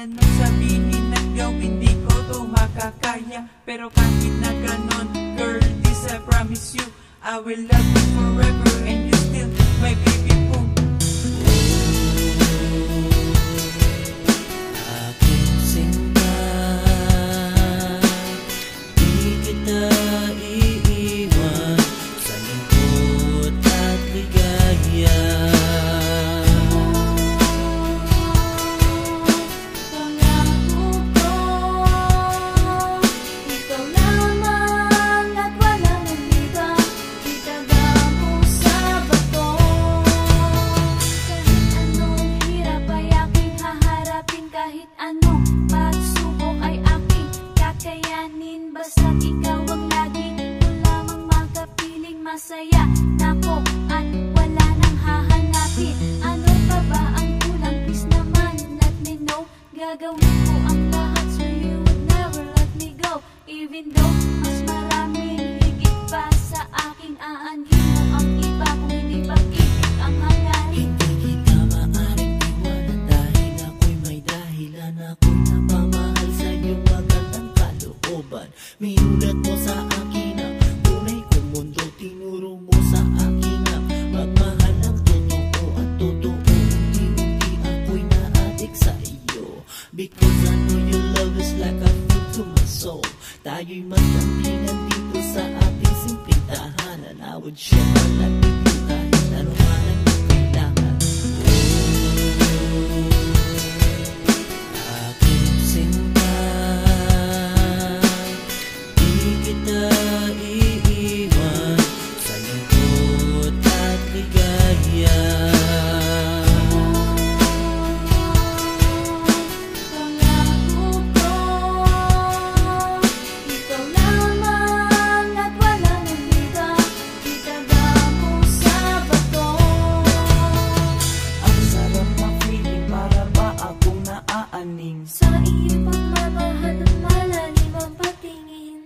anong sabihin at gawin, di ko to makakaya. Pero kahit na ganon, girl, this I promise you, I will love you forever and you still my baby boom. Aking sinta, di kita iiwan sa lungkot at ligaya. Kahit anong pagsubok ay aking kakayanin, basta't ikaw ang lagi ko lamang makapiling. Masaya nako at wala nang hahanapin. Ano pa ba ang kulang? Please naman let me know. Gagawin ko ang lahat so you would never let me go. Even though mas maraming higit pa sa aking aanhin mo ang iba, kung hindi pag-ibig ang hangarin. Ako'y napamahal sa iyong magandang kalooban. Minulat mo sa akin ang tunay kong mundo. Tinuro mo sa akin ang magmahal ng totoo at totoo. Unti-unti ako'y na-addict sa iyo, because I know your love is like a food to my soul. Tayo'y magtangkilan dito sa ating simpleng tahanan. I would share my life with you kahit ano man ang kailangan. Iiwan sa lungkot at ligaya. Pangako ko, ikaw lamang at wala nang iba. Itaga mo sa bato. Ang sarap ng feeling, para ba akong naaaning? Sa iyo pagmamahal ng malalim ang patingin.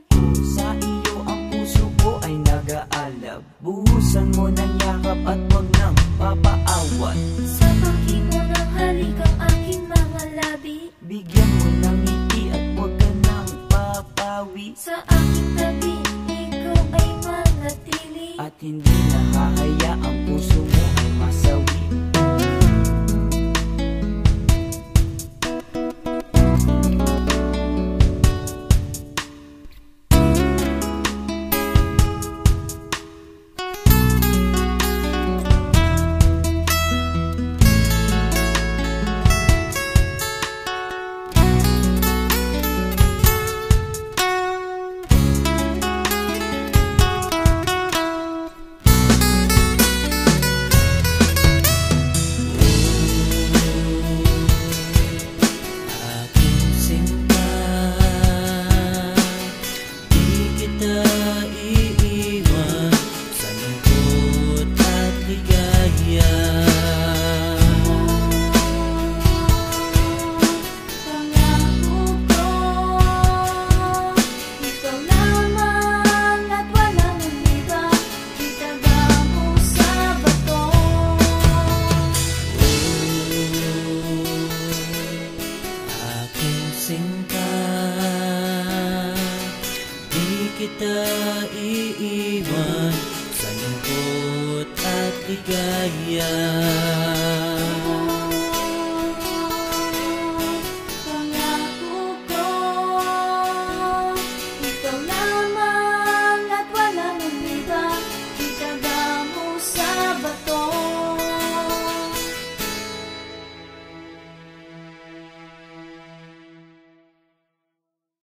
Sa iyo ang puso ko ay nag-aalab. Buhusan mo ng yakap at wag nang papaawat. Sa paki mo ng halik ang aking mga labi. Bigyan mo ng ngiti at wag ka nang papawi. Sa aking tabi, ikaw ay manatili. At hindi nahahaya ang puso mo ay masawi. kita iiwan sa lungkot at ligaya.